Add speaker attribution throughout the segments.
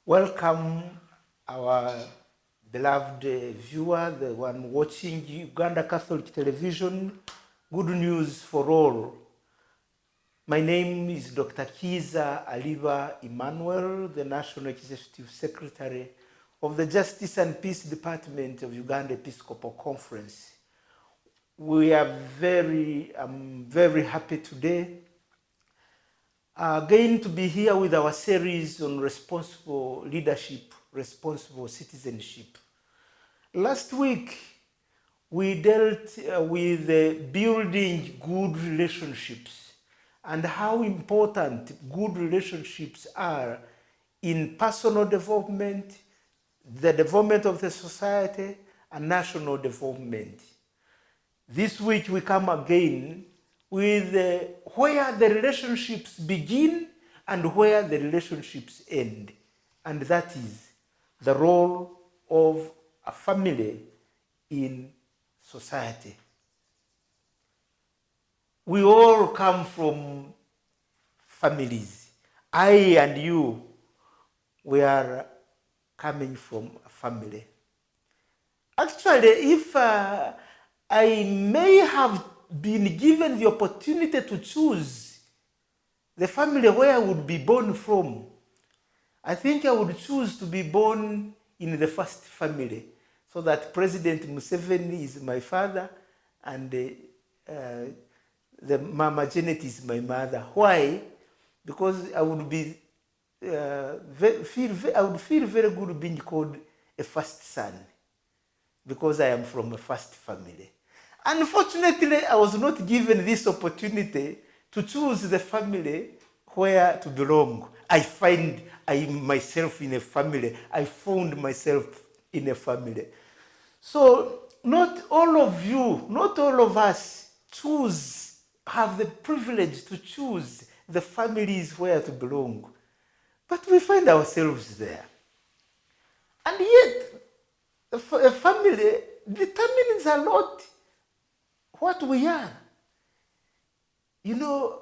Speaker 1: Welcome our beloved viewer, the one watching Uganda Catholic Television. Good news for all. My name is Dr. Kiiza Aliba Emmanuel, the National Executive Secretary of the Justice and Peace Department of Uganda Episcopal Conference. We are very happy today again to be here with our series on responsible leadership, responsible citizenship. Last week, we dealt with building good relationships and how important good relationships are in personal development, the development of the society, and national development. This week we come again with where the relationships begin and where the relationships end. And that is the role of a family in society. We all come from families. I and you, we are coming from a family. Actually, if I may have been given the opportunity to choose the family where I would be born from, I think I would choose to be born in the first family, so that President Museveni is my father and the Mama Janet is my mother. Why? Because I would be I would feel very good being called a first son, because I am from a first family. Unfortunately, I was not given this opportunity to choose the family where to belong. I find myself in a family. I found myself in a family. So not all of you, not all of us have the privilege to choose the families where to belong. But we find ourselves there. And yet, a family determines a lot what we are. You know,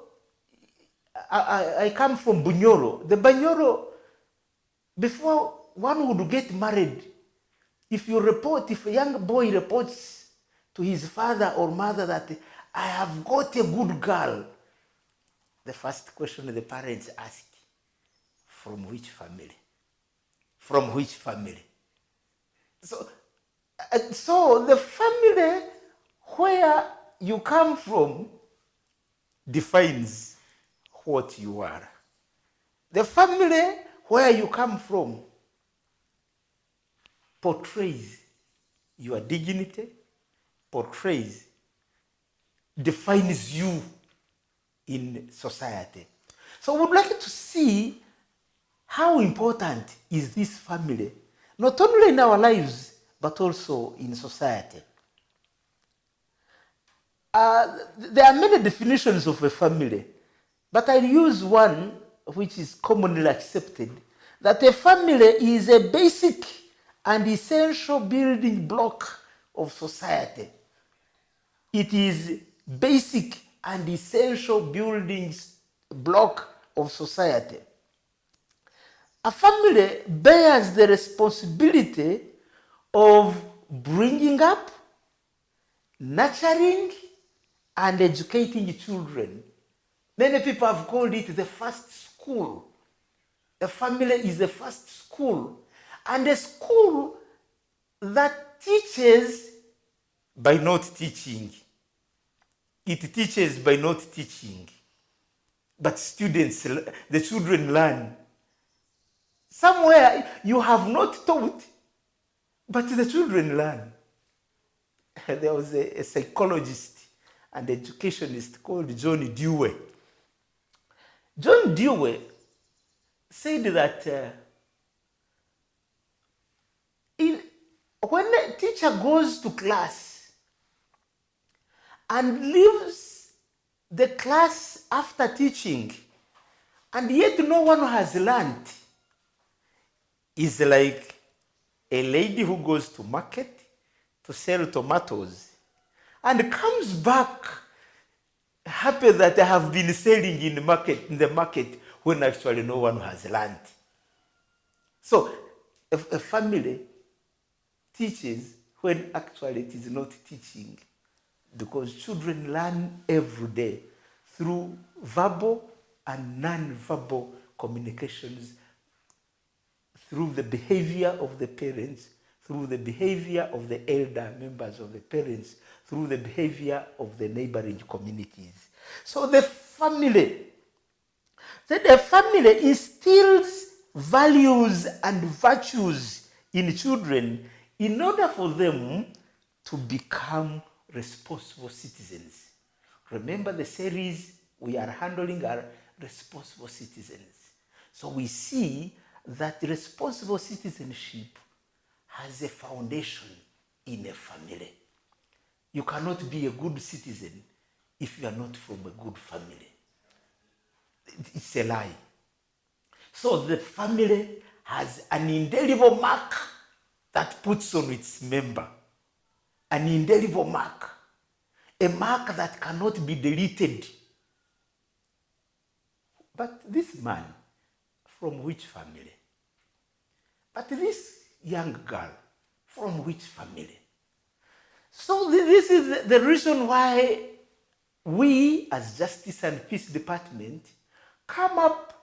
Speaker 1: I come from Bunyoro. The Bunyoro, before one would get married, if a young boy reports to his father or mother that I have got a good girl, the first question the parents ask, from which family? From which family? So the family where you come from defines what you are. The family where you come from portrays your dignity, defines you in society. So we would like to see how important is this family, not only in our lives, but also in society. There are many definitions of a family, but I use one which is commonly accepted, that a family is a basic and essential building block of society. It is basic and essential building block of society. A family bears the responsibility of bringing up, nurturing, and educating children. Many people have called it the first school. A family is the first school. And a school that teaches by not teaching. It teaches by not teaching. But the children learn. Somewhere you have not taught, but the children learn. There was a psychologist and educationist called John Dewey. John Dewey said that when a teacher goes to class and leaves the class after teaching, and yet no one has learned, is like a lady who goes to market to sell tomatoes and comes back happy that I have been selling in the market when actually no one has learned. So a family teaches when actually it is not teaching, because children learn every day through verbal and non-verbal communications, through the behavior of the parents, through the behavior of the elder members of the parents, through the behavior of the neighboring communities. So the family instills values and virtues in children in order for them to become responsible citizens. Remember, the series we are handling are responsible citizens. So we see that responsible citizenship has a foundation in a family. You cannot be a good citizen if you are not from a good family. It's a lie. So the family has an indelible mark that puts on its member. An indelible mark. A mark that cannot be deleted. But this man, from which family? But this young girl, from which family? So this is the reason why we, as Justice and Peace Department, come up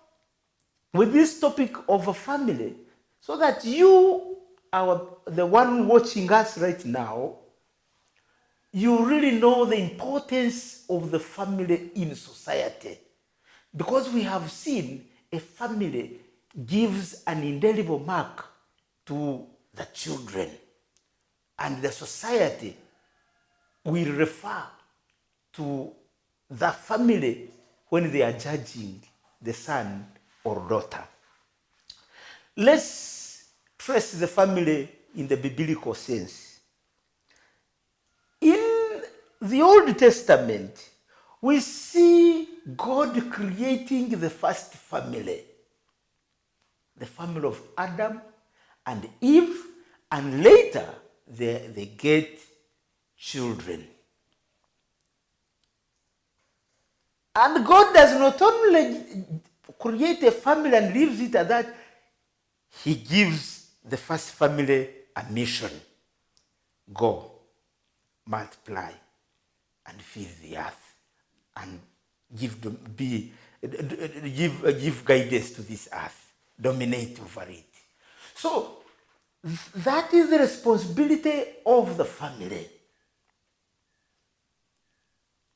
Speaker 1: with this topic of a family, so that you, the one watching us right now, you really know the importance of the family in society. Because we have seen a family gives an indelible mark to the children, and the society will refer to the family when they are judging the son or daughter. Let's trace the family in the biblical sense. In the Old Testament, we see God creating the first family, the family of Adam and Eve, and later they get children. And God does not only create a family and leaves it at that, he gives the first family a mission. Go, multiply, and fill the earth, and give guidance to this earth, dominate over it. So that is the responsibility of the family.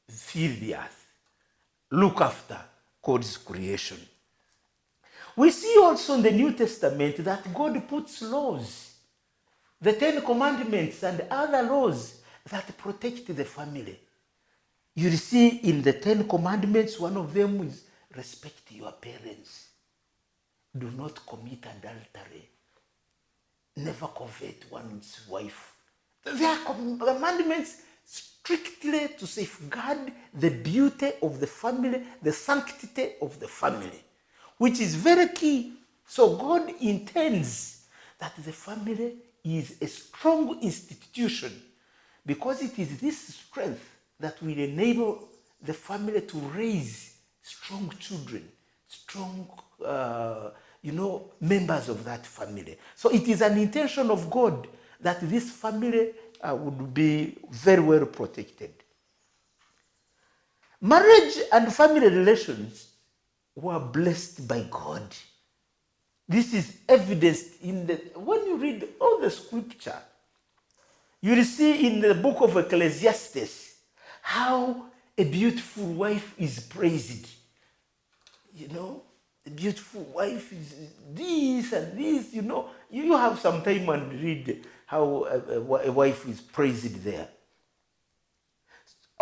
Speaker 1: Fill the earth, look after God's creation. We see also in the New Testament that God puts laws, the 10 Commandments and other laws that protect the family. You see in the 10 Commandments, one of them is respect your parents. Do not commit adultery. Never covet one's wife. They are commandments strictly to safeguard the beauty of the family, the sanctity of the family, which is very key. So God intends that the family is a strong institution, because it is this strength that will enable the family to raise strong children, strong members of that family. So it is an intention of God that this family would be very well protected. Marriage and family relations were blessed by God. This is evidenced when you read all the scripture. You will see in the book of Ecclesiastes how a beautiful wife is praised. The beautiful wife is this and this, You have some time and read how a wife is praised there.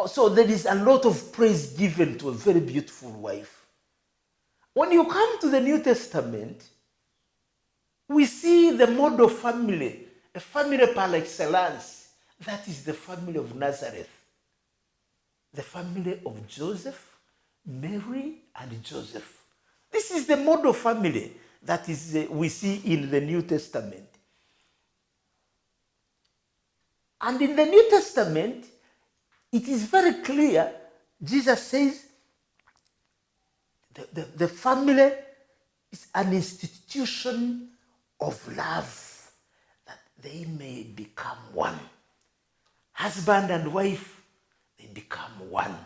Speaker 1: So there is a lot of praise given to a very beautiful wife. When you come to the New Testament, we see the model family, a family par excellence. That is the family of Nazareth. The family of Joseph, Mary, and Joseph. This is the model family that we see in the New Testament. And in the New Testament, it is very clear. Jesus says the family is an institution of love, that they may become one. Husband and wife, they become one.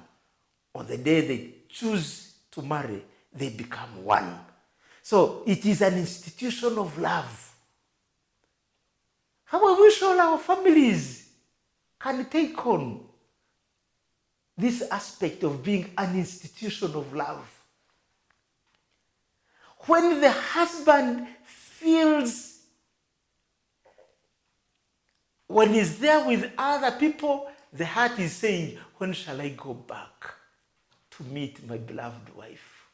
Speaker 1: On the day they choose to marry, they become one. So it is an institution of love. How I wish all our families can take on this aspect of being an institution of love. When the husband feels, when he's there with other people, the heart is saying, when shall I go back to meet my beloved wife?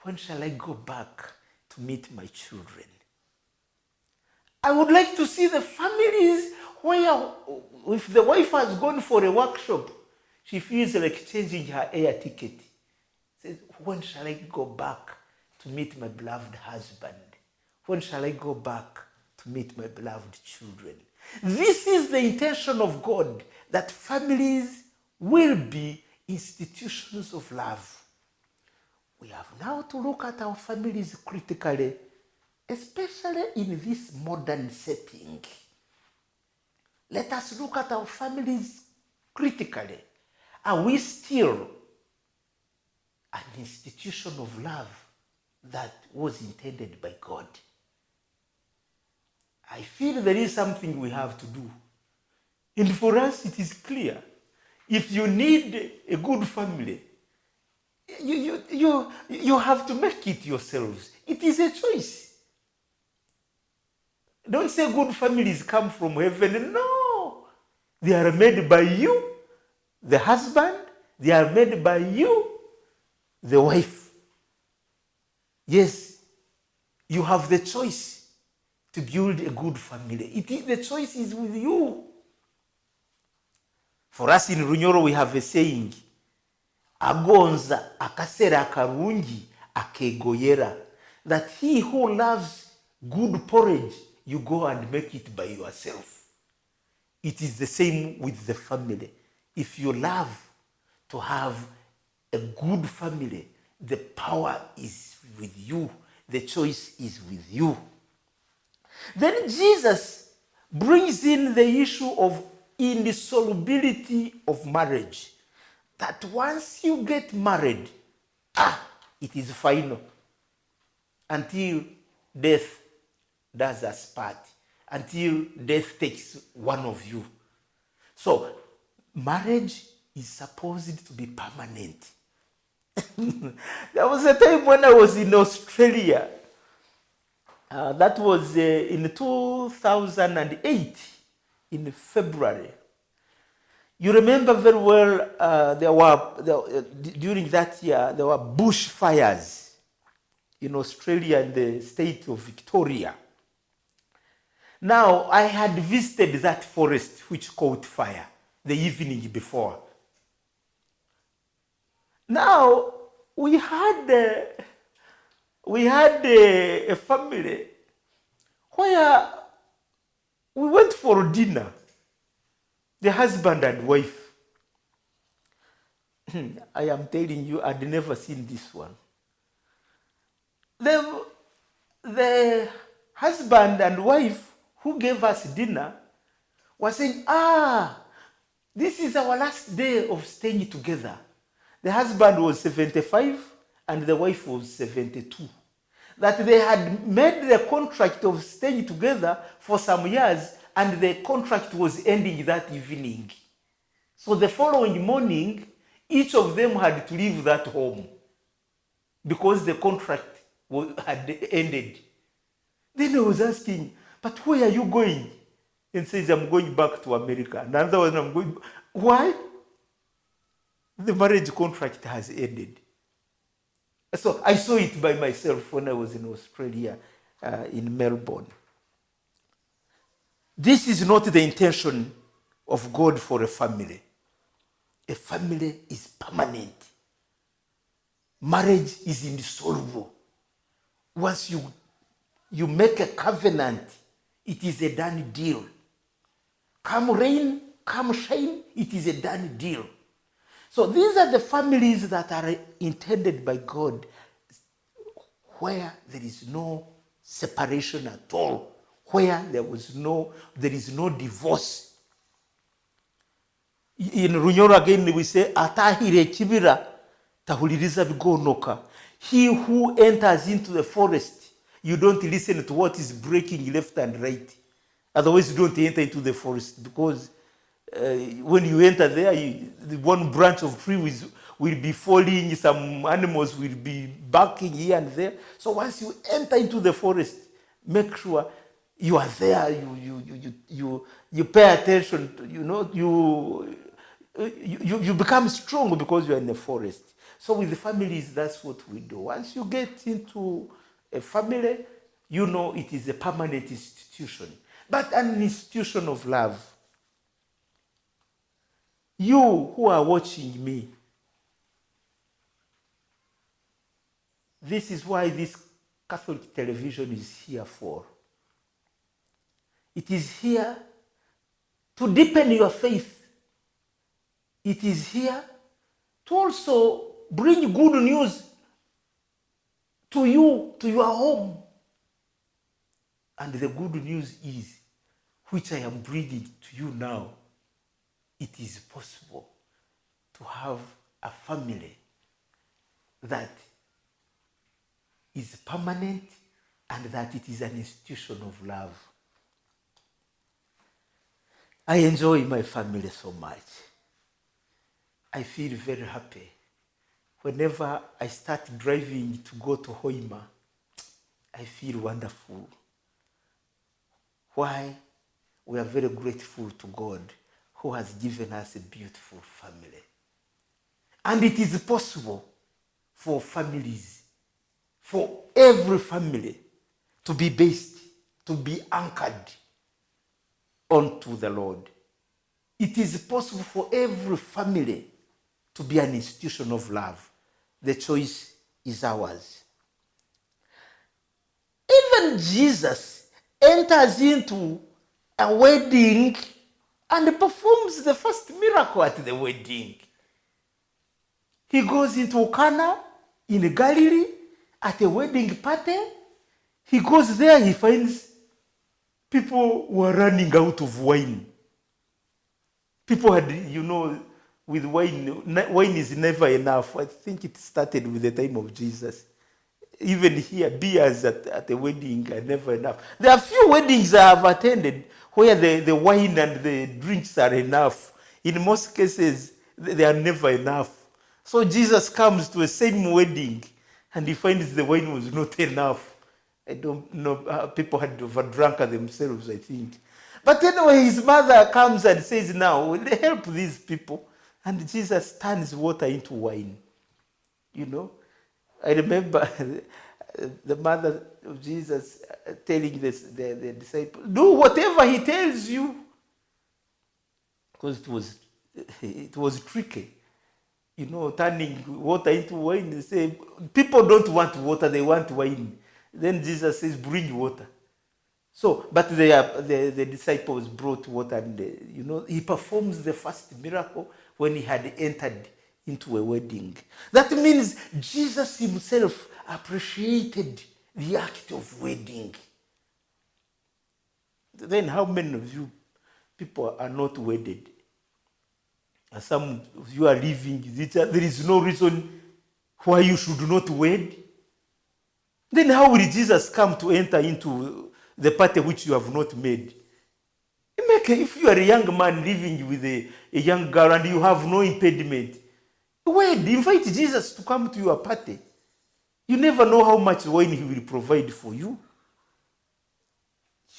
Speaker 1: When shall I go back to meet my children? I would like to see the families where, if the wife has gone for a workshop, she feels like changing her air ticket. Says, when shall I go back to meet my beloved husband? When shall I go back to meet my beloved children? This is the intention of God, that families will be institutions of love. We have now to look at our families critically, especially in this modern setting. Let us look at our families critically. Are we still an institution of love that was intended by God? I feel there is something we have to do. And for us, it is clear. If you need a good family, you have to make it yourselves. It is a choice. Don't say good families come from heaven. No. They are made by you, the husband. They are made by you, the wife. Yes, you have the choice to build a good family. The choice is with you. For us in Bunyoro, we have a saying, agonza akasera akarungi akegoyera, that he who loves good porridge, you go and make it by yourself. It is the same with the family. If you love to have a good family, the power is with you. The choice is with you. Then Jesus brings in the issue of indissolubility of marriage. That once you get married, it is final. Until death does us part. Until death takes one of you. So, marriage is supposed to be permanent. There was a time when I was in Australia. That was in 2008, in February. You remember very well, during that year, there were bushfires in Australia and the state of Victoria. Now, I had visited that forest which caught fire the evening before. Now, we had a family where we went for dinner, the husband and wife. I am telling you, I'd never seen this one. The husband and wife who gave us dinner were saying, this is our last day of staying together. The husband was 75 and the wife was 72. That they had made the contract of staying together for some years and the contract was ending that evening. So the following morning, each of them had to leave that home because the contract had ended. Then I was asking, but where are you going? And says, I'm going back to America. And another one, I'm going. Why? The marriage contract has ended. So I saw it by myself when I was in Australia, in Melbourne. This is not the intention of God for a family. A family is permanent. Marriage is indissoluble. Once you make a covenant, it is a done deal. Come rain, come shine, it is a done deal. So these are the families that are intended by God, where there is no separation at all where there is no divorce. In Runyoro again we say, atahire kibira tahuliriza bigonoka. He who enters into the forest, you don't listen to what is breaking left and right. Otherwise, you don't enter into the forest, because when you enter there, the one branch of tree will be falling, some animals will be barking here and there. So once you enter into the forest, make sure you are there, you pay attention, you become strong because you are in the forest. So with the families, that's what we do. Once you get into a family, it is a permanent institution, but an institution of love. You who are watching me, this is why this Catholic television is here for. It is here to deepen your faith. It is here to also bring good news to you, to your home. And the good news is, which I am bringing to you now, it is possible to have a family that is permanent and that it is an institution of love. I enjoy my family so much. I feel very happy. Whenever I start driving to go to Hoima, I feel wonderful. Why? We are very grateful to God who has given us a beautiful family. And it is possible for families, for every family, to be based, to be anchored onto the Lord. It is possible for every family to be an institution of love. The choice is ours. Even Jesus enters into a wedding and performs the first miracle at the wedding. He goes into Cana in Galilee at a wedding party. He goes there, he finds people were running out of wine. People had, with wine is never enough. I think it started with the time of Jesus. Even here, beers at a wedding are never enough. There are few weddings I have attended where the wine and the drinks are enough. In most cases, they are never enough. So Jesus comes to a same wedding and he finds the wine was not enough. I don't know, people had overdrunk themselves, I think. But anyway, his mother comes and says, now, help these people. And Jesus turns water into wine. I remember the mother of Jesus telling the disciples, do whatever he tells you. Because it was tricky. Turning water into wine. They say, people don't want water, they want wine. Then Jesus says, bring water. So, but the disciples brought water and, he performs the first miracle when he had entered into a wedding. That means Jesus himself appreciated the act of wedding. Then how many of you people are not wedded? Some of you are living, there is no reason why you should not wed. Then how will Jesus come to enter into the party which you have not made? If you are a young man living with a young girl and you have no impediment, wed, invite Jesus to come to your party. You never know how much wine he will provide for you.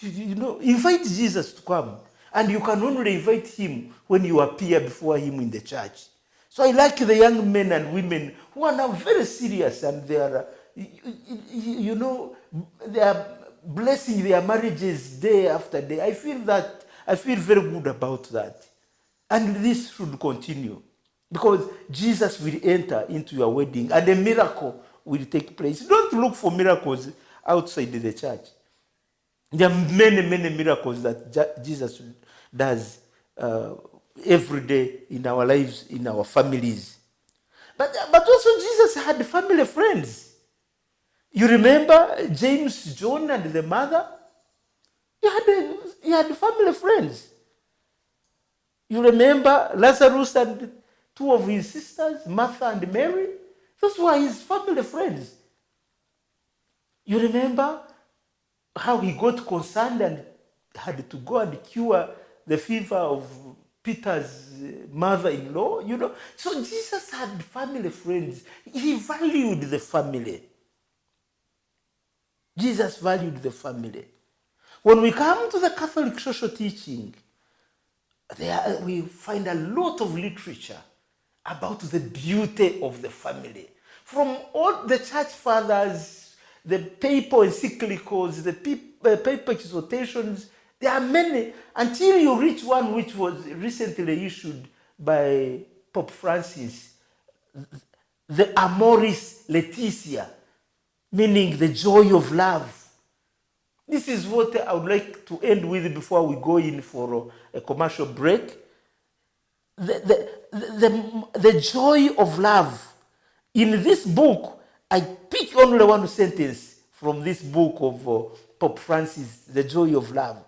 Speaker 1: Invite Jesus to come. And you can only invite him when you appear before him in the church. So I like the young men and women who are now very serious and they are, they are blessing their marriages day after day. I feel very good about that. And this should continue. Because Jesus will enter into your wedding and a miracle will take place. Don't look for miracles outside the church. There are many, many miracles that Jesus does every day in our lives, in our families. But also Jesus had family friends. You remember James, John, and the mother? He had family friends. You remember Lazarus and two of his sisters, Martha and Mary? Those were his family friends. You remember how he got concerned and had to go and cure the fever of Peter's mother-in-law, you know? So Jesus had family friends. He valued the family. Jesus valued the family. When we come to the Catholic social teaching, we find a lot of literature about the beauty of the family. From all the church fathers, the papal encyclicals, the papal exhortations, there are many, until you reach one which was recently issued by Pope Francis, the Amoris Laetitia, meaning the joy of love. This is what I would like to end with before we go in for a commercial break. The joy of love. In this book, I pick only one sentence from this book of Pope Francis, The Joy of Love.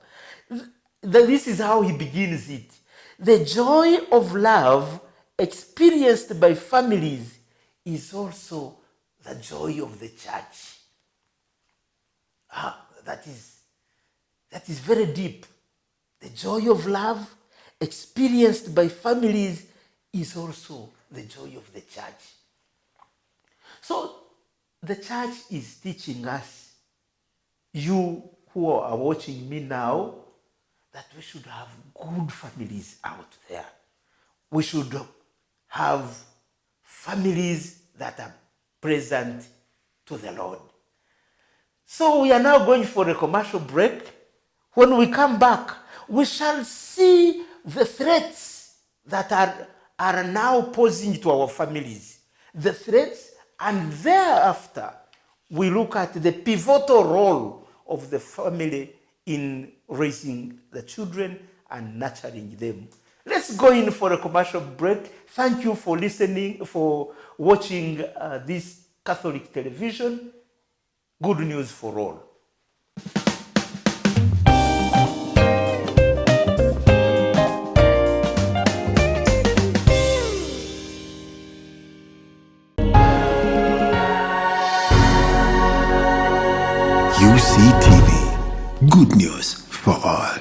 Speaker 1: This is how he begins it. The joy of love experienced by families is also the joy of the church. That is very deep. The joy of love experienced by families is also the joy of the church. So the church is teaching us, you who are watching me now, that we should have good families out there. We should have families that are present to the Lord. So we are now going for a commercial break. When we come back, we shall see the threats that are now posing to our families. The threats, and thereafter, we look at the pivotal role of the family in raising the children and nurturing them. Let's go in for a commercial break. Thank you for listening, for watching this Catholic television. Good news for all.
Speaker 2: UCTV. Good news for all.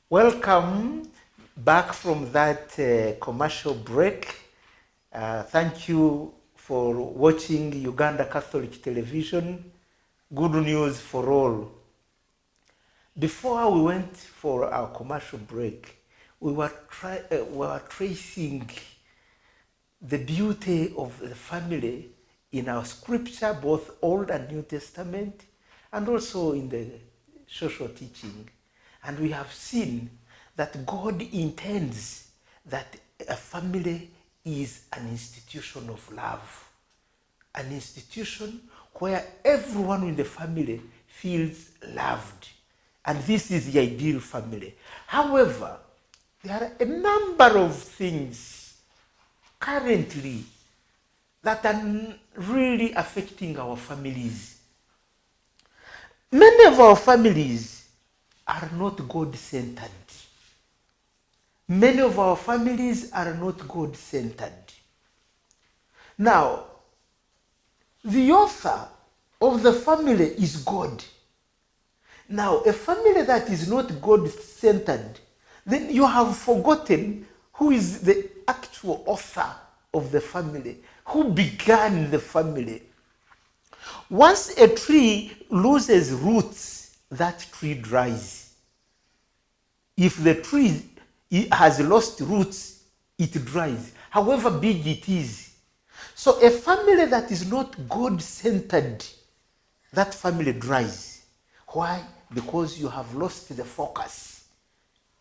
Speaker 1: Welcome back from that commercial break. Thank you for watching Uganda Catholic Television. Good news for all. Before we went for our commercial break, we were tracing the beauty of the family in our scripture, both Old and New Testament, and also in the social teaching. And we have seen that God intends that a family is an institution of love, an institution where everyone in the family feels loved. And this is the ideal family. However, there are a number of things currently that are really affecting our families. Many of our families are not God-centered. Many of our families are not God-centered. Now, the author of the family is God. Now, a family that is not God-centered, then you have forgotten who is the actual author of the family, who began the family. Once a tree loses roots, that tree dries. If the tree has lost roots, it dries, however big it is. So a family that is not God-centered, that family dries. Why? Because you have lost the focus.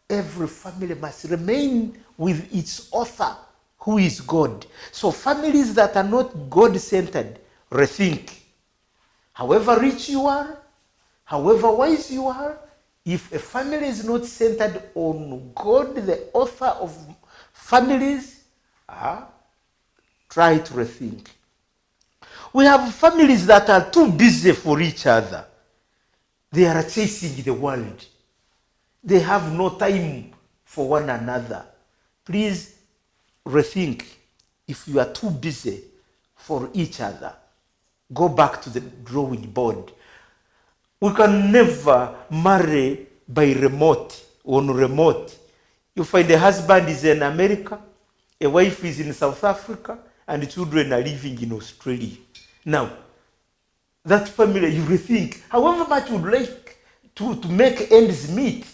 Speaker 1: Every family must remain with its author, who is God. So families that are not God-centered, rethink. However rich you are, however wise you are, if a family is not centered on God, the author of Families, try to rethink. We have families that are too busy for each other. They are chasing the world. They have no time for one another. Please rethink. If you are too busy for each other, go back to the drawing board. We can never marry by remote, on remote. You find a husband is in America, a wife is in South Africa, and the children are living in Australia. Now, that family, you rethink. However much you would like to make ends meet,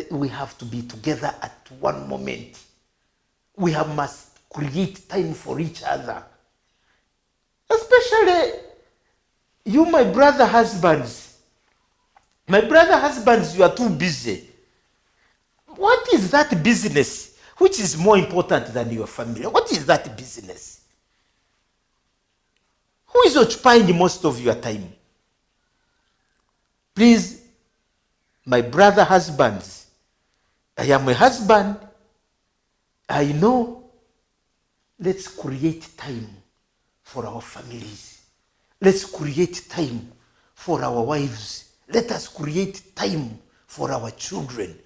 Speaker 1: we have to be together at one moment. We must create time for each other. Especially you, my brother husbands. My brother husbands, you are too busy. What is that business which is more important than your family? What is that business? Who is occupying most of your time? Please, my brother husbands, I am a husband. I know. Let's create time for our families. Let's create time for our wives. Let us create time for our children.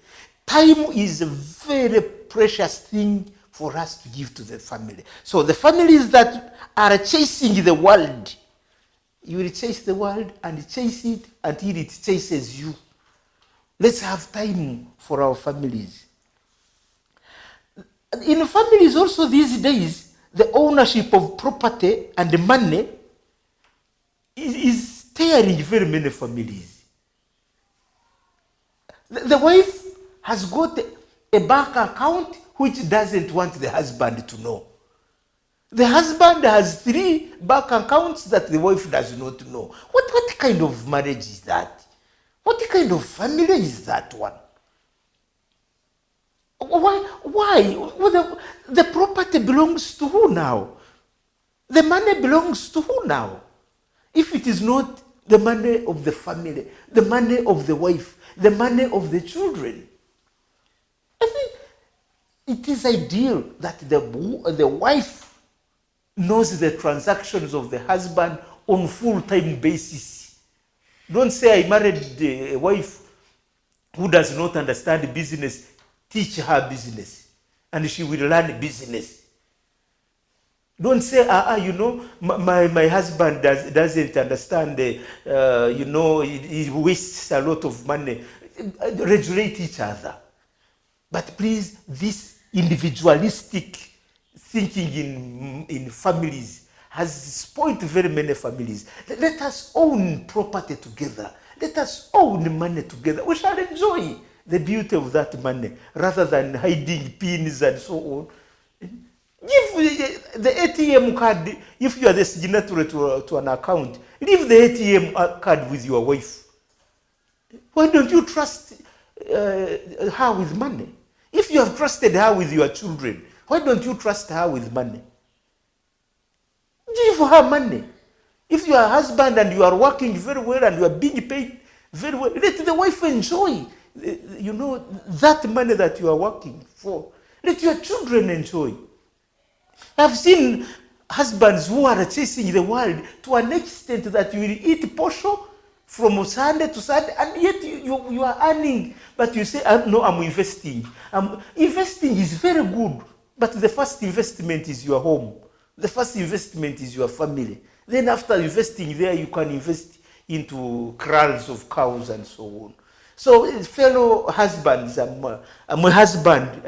Speaker 1: Time is a very precious thing for us to give to the family. So the families that are chasing the world, you will chase the world and chase it until it chases you. Let's have time for our families. In families also these days, the ownership of property and money is tearing very many families. The wife has got a bank account which doesn't want the husband to know. The husband has 3 bank accounts that the wife does not know. What kind of marriage is that? What kind of family is that one? Why? Well, the property belongs to who now? The money belongs to who now? If it is not the money of the family, the money of the wife, the money of the children. I think it is ideal that the wife knows the transactions of the husband on full-time basis. Don't say I married a wife who does not understand business. Teach her business and she will learn business. Don't say, my husband doesn't understand, he wastes a lot of money. Regulate each other. But please, this individualistic thinking in families has spoiled very many families. Let us own property together. Let us own money together. We shall enjoy the beauty of that money rather than hiding pins and so on. Give the ATM card, if you are the signatory to an account, leave the ATM card with your wife. Why don't you trust her with money? If you have trusted her with your children, why don't you trust her with money? Give her money. If you are a husband and you are working very well and you are being paid very well, let the wife enjoy, that money that you are working for. Let your children enjoy. I've seen husbands who are chasing the world to an extent that you will eat posho from Sunday to Sunday, and yet you are earning, but you say, no, I'm investing. Investing is very good, but the first investment is your home. The first investment is your family. Then after investing there, you can invest into kraals of cows and so on. So fellow husbands, I'm a husband.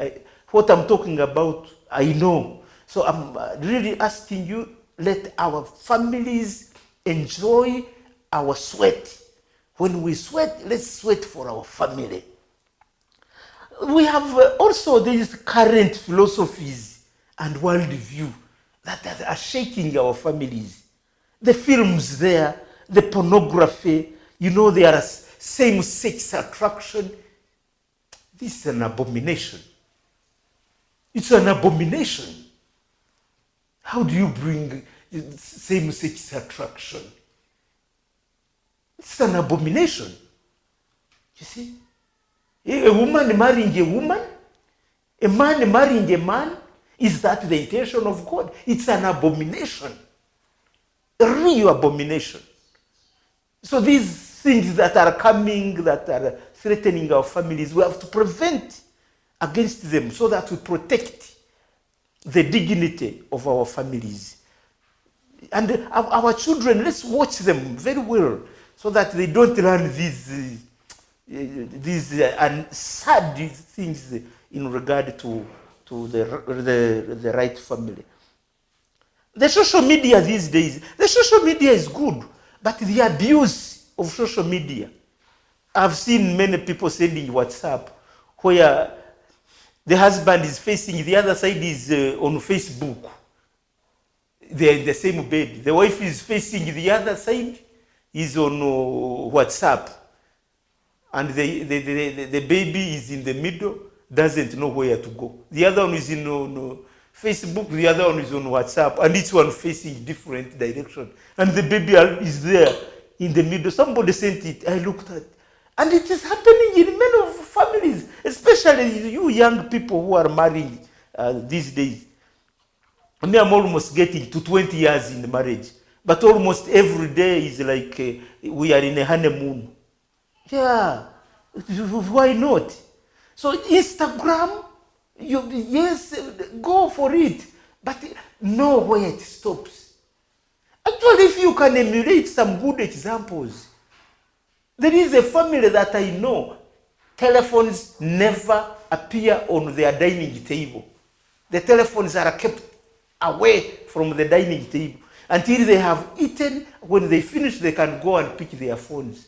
Speaker 1: What I'm talking about, I know. So I'm really asking you, let our families enjoy our sweat. When we sweat, let's sweat for our family. We have also these current philosophies and worldview that are shaking our families. The films there, the pornography, there are same-sex attraction. This is an abomination. It's an abomination. How do you bring same-sex attraction? It's an abomination. You see? A woman marrying a woman, A man marrying a man, is that the intention of God? It's an abomination. A real abomination. So these things that are coming, that are threatening our families, we have to prevent against them so that we protect the dignity of our families. And our children, let's watch them very well so that they don't learn these sad things in regard to the right family. The social media these days, the social media is good, but the abuse of social media. I've seen many people sending WhatsApp where the husband is facing, the other side is on Facebook. They're in the same bed. The wife is facing the other side, is on WhatsApp. And the baby is in the middle, doesn't know where to go. The other one is in Facebook, the other one is on WhatsApp, and each one facing different direction. And the baby is there in the middle. Somebody sent it, I looked at, and it is happening in many families, especially you young people who are marrying these days. I mean, I'm almost getting to 20 years in marriage, but almost every day is like we are in a honeymoon. Yeah, why not? So Instagram, yes, go for it, but know where it stops. Actually, if you can emulate some good examples, there is a family that I know, telephones never appear on their dining table. The telephones are kept away from the dining table until they have eaten. When they finish, they can go and pick their phones.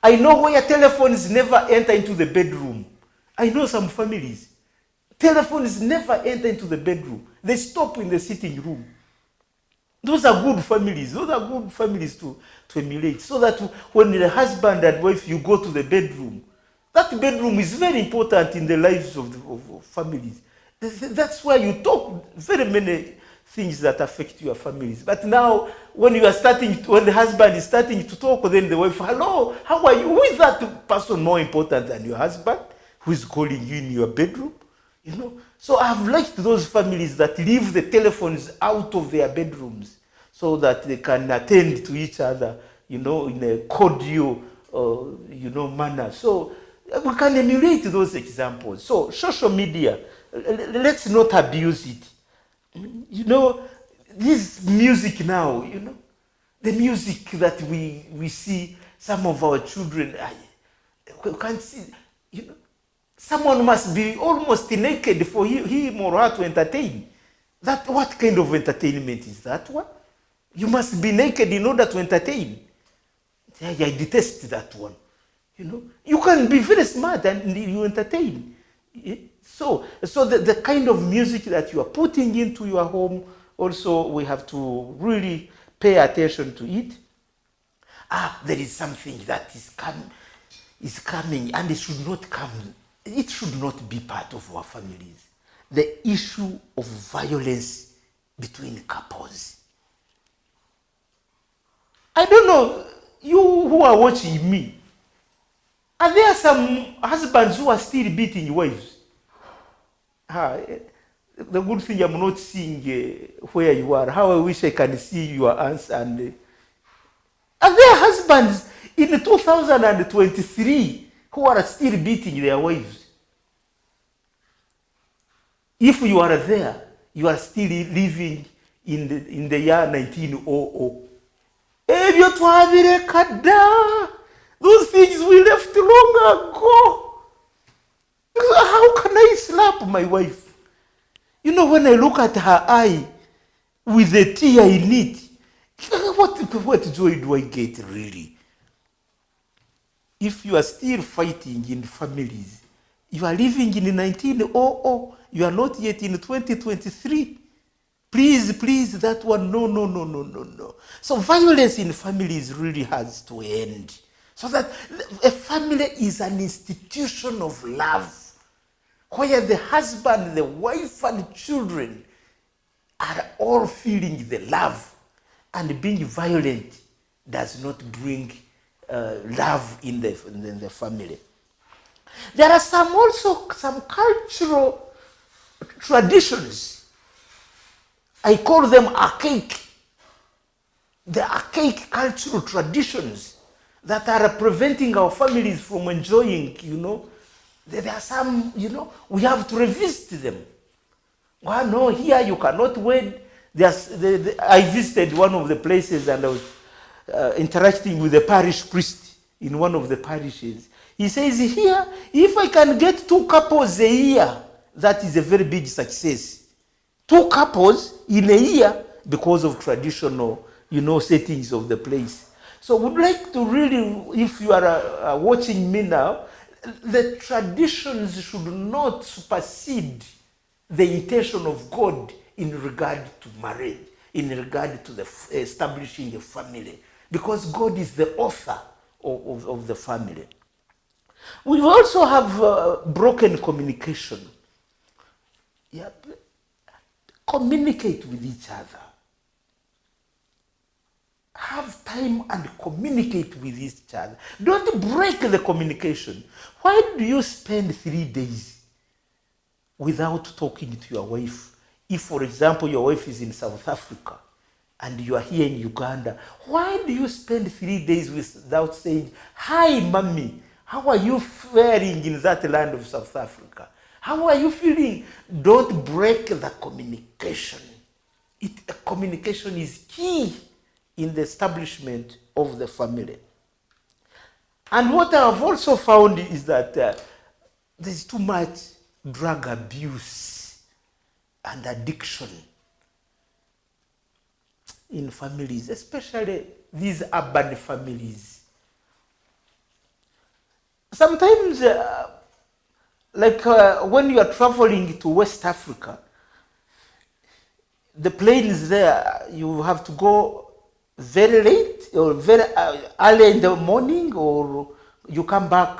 Speaker 1: I know where telephones never enter into the bedroom. I know some families. Telephones never enter into the bedroom. They stop in the sitting room. Those are good families. Those are good families to emulate. So that when the husband and wife, you go to the bedroom, that bedroom is very important in the lives of families. That's why you talk very many things that affect your families. But now, when the husband is starting to talk, then the wife, hello, how are you? Who is that person more important than your husband who is calling you in your bedroom? You know. So I've liked those families that leave the telephones out of their bedrooms so that they can attend to each other, in a cordial, manner. So we can emulate those examples. So social media, let's not abuse it. This music now, the music that we see, some of our children, you can't see, someone must be almost naked for him or her to entertain. What kind of entertainment is that one? You must be naked in order to entertain. I detest that one. You can be very smart and you entertain. So the kind of music that you are putting into your home, also we have to really pay attention to it. There is something that is coming, and it should not come. It should not be part of our families. The issue of violence between couples. I don't know, you who are watching me, are there some husbands who are still beating wives? The good thing I'm not seeing where you are. How I wish I can see your answer. And are there husbands in 2023 who are still beating their wives? If you are there, you are still living in the year 1900. Those things we left long ago. How can I slap my wife? When I look at her eye with a tear in it, what joy do I get really? If you are still fighting in families, you are living in 1900, you are not yet in 2023. Please, that one, no. So violence in families really has to end. So that a family is an institution of love, where the husband, the wife, and children are all feeling the love, and being violent does not bring love in the family. There are some cultural traditions. I call them archaic. The archaic cultural traditions that are preventing our families from enjoying, There are some, we have to revisit them. Well, no, here you cannot wed. I visited one of the places and I was interacting with a parish priest in one of the parishes. He says, here, if I can get 2 couples a year, that is a very big success. 2 couples in a year because of traditional, settings of the place. So I would like to really, if you are watching me now, the traditions should not supersede the intention of God in regard to marriage, in regard to the establishing a family, because God is the author of the family. We also have broken communication. Yeah, communicate with each other. Have time and communicate with each other. Don't break the communication. Why do you spend 3 days without talking to your wife? If, for example, your wife is in South Africa and you are here in Uganda, why do you spend 3 days without saying, hi, mommy, how are you faring in that land of South Africa? How are you feeling? Don't break the communication. Communication is key in the establishment of the family. And what I have also found is that there's too much drug abuse and addiction in families, especially these urban families. Sometimes, when you are traveling to West Africa, the planes there, you have to go very late or very early in the morning, or you come back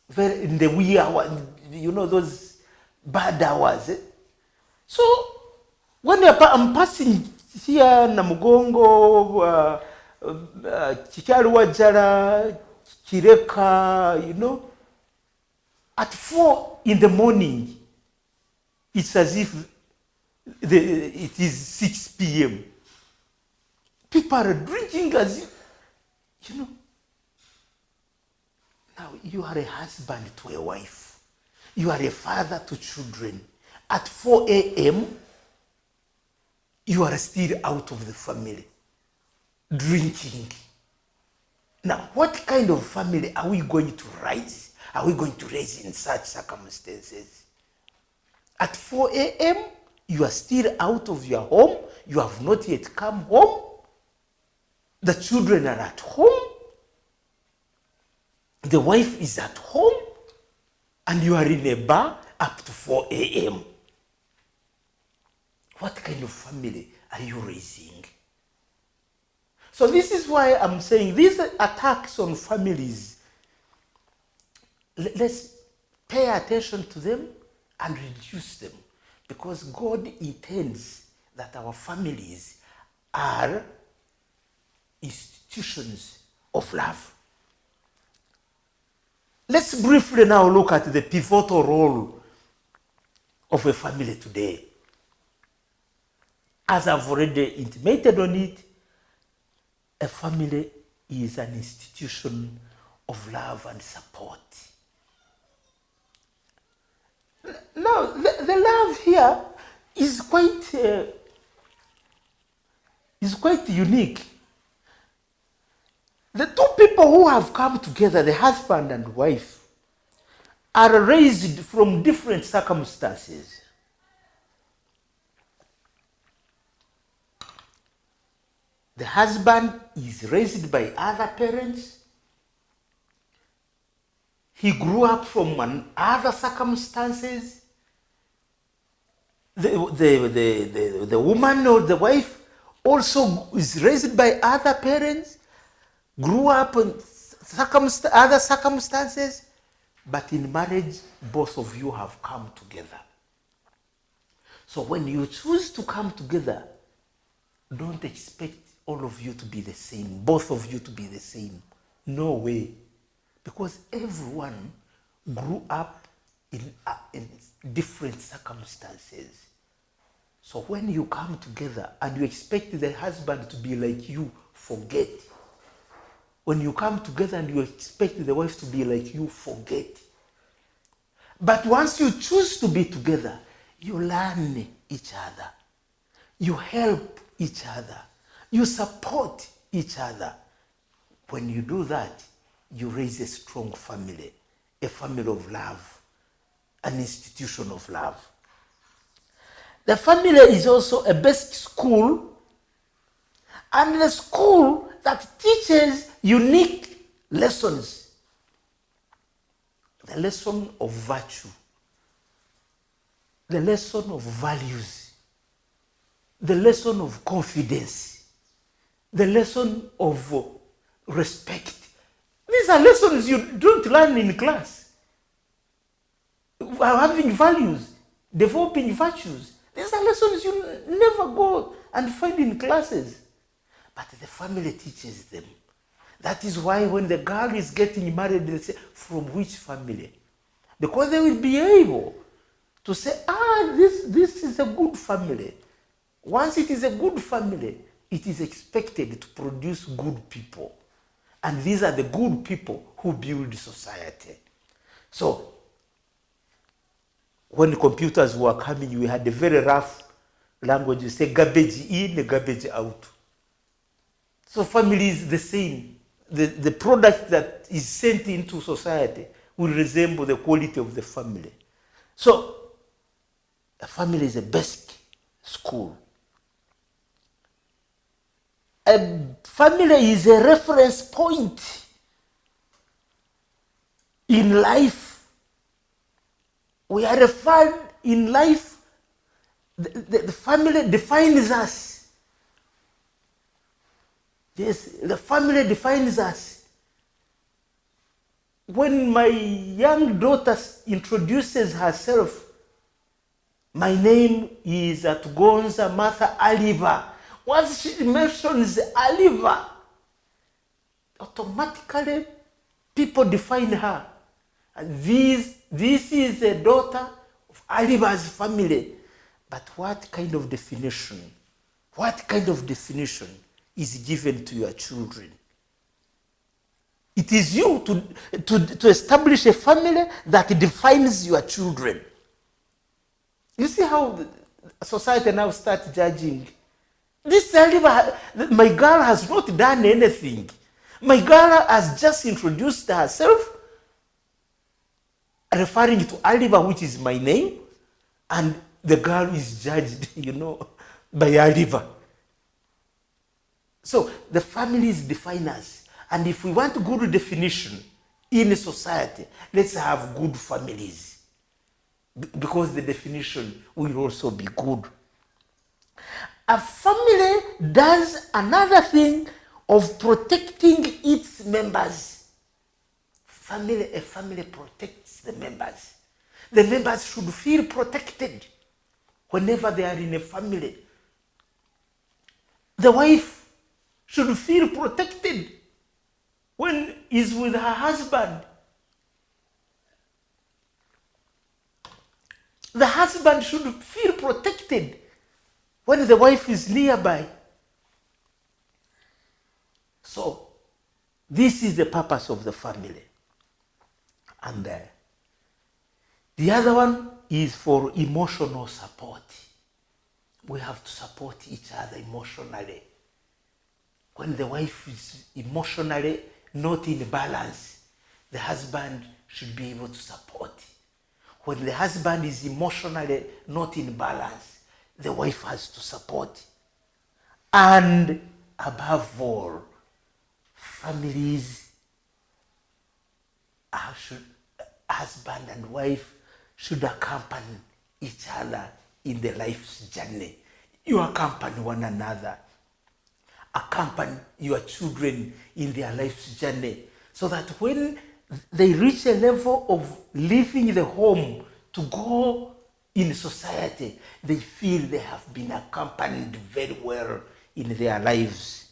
Speaker 1: very in the wee hours, those bad hours. So when I'm passing here, Namugongo, Chikaruwajara, Kireka, at 4 in the morning, it's as if it is 6 p.m. People are drinking as if, Now, you are a husband to a wife. You are a father to children. At 4 a.m., you are still out of the family, drinking. Now, what kind of family are we going to raise? Are we going to raise in such circumstances? At 4 a.m., you are still out of your home. You have not yet come home. The children are at home. The wife is at home. And you are in a bar up to 4 a.m. What kind of family are you raising? So this is why I'm saying these attacks on families, let's pay attention to them and reduce them, because God intends that our families are institutions of love. Let's briefly now look at the pivotal role of a family today. As I've already intimated on it, a family is an institution of love and support. Now, the love here is quite unique. The 2 people who have come together, the husband and wife, are raised from different circumstances. The husband is raised by other parents. He grew up from other circumstances. The woman or the wife also is raised by other parents, grew up in other circumstances, but in marriage, both of you have come together. So when you choose to come together, don't expect all of you to be the same, both of you to be the same. No way. Because everyone grew up in different circumstances. So when you come together and you expect the husband to be like you, forget. When you come together and you expect the wife to be like you, forget. But once you choose to be together, you learn each other. You help each other. You support each other. When you do that, you raise a strong family, a family of love, an institution of love. The family is also a best school, and the school that teaches unique lessons. The lesson of virtue, the lesson of values, the lesson of confidence, the lesson of respect. These are lessons you don't learn in class. Having values, developing virtues. These are lessons you never go and find in classes. But the family teaches them. That is why when the girl is getting married, they say, from which family? Because they will be able to say, this is a good family. Once it is a good family, it is expected to produce good people. And these are the good people who build society. So, when computers were coming, we had a very rough language. You say garbage in, garbage out. So family is the same. The product that is sent into society will resemble the quality of the family. So, a family is the best school. A family is a reference point in life. We are referred in life. The family defines us. Yes, the family defines us. When my young daughter introduces herself, my name is Gonza Martha Aliba. Once she mentions Aliba, automatically people define her. And this is a daughter of Aliba's family. But what kind of definition? What kind of definition is given to your children? It is you to establish a family that defines your children. You see how society now starts judging. This Aliba, my girl has not done anything. My girl has just introduced herself, referring to Aliba, which is my name, and the girl is judged, by Aliba. So the families define us. And if we want good definition in a society, let's have good families. Because the definition will also be good. A family does another thing of protecting its members. A family protects the members. The members should feel protected whenever they are in a family. The wife should feel protected when he's with her husband. The husband should feel protected when the wife is nearby. So, this is the purpose of the family. And the other one is for emotional support. We have to support each other emotionally. When the wife is emotionally not in balance, the husband should be able to support. When the husband is emotionally not in balance, the wife has to support. And above all, families, husband and wife should accompany each other in the life's journey. You accompany one another. Accompany your children in their life's journey, so that when they reach a level of leaving the home to go in society, they feel they have been accompanied very well in their lives.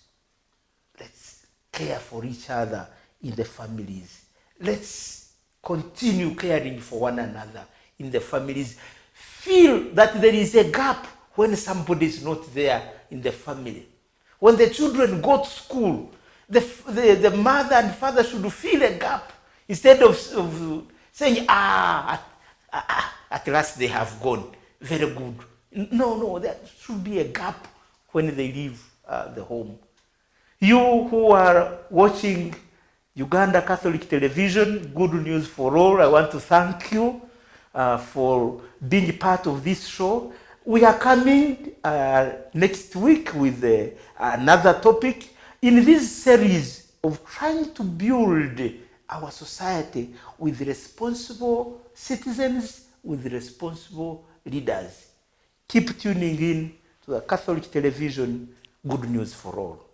Speaker 1: Let's care for each other in the families. Let's continue caring for one another in the families. Feel that there is a gap when somebody is not there in the family. When the children go to school, the mother and father should feel a gap instead of saying, at last they have gone. Very good. No, there should be a gap when they leave the home. You who are watching Uganda Catholic Television, Good News for All, I want to thank you for being part of this show. We are coming next week with another topic in this series of trying to build our society with responsible citizens, with responsible leaders. Keep tuning in to the Catholic Television, Good News for All.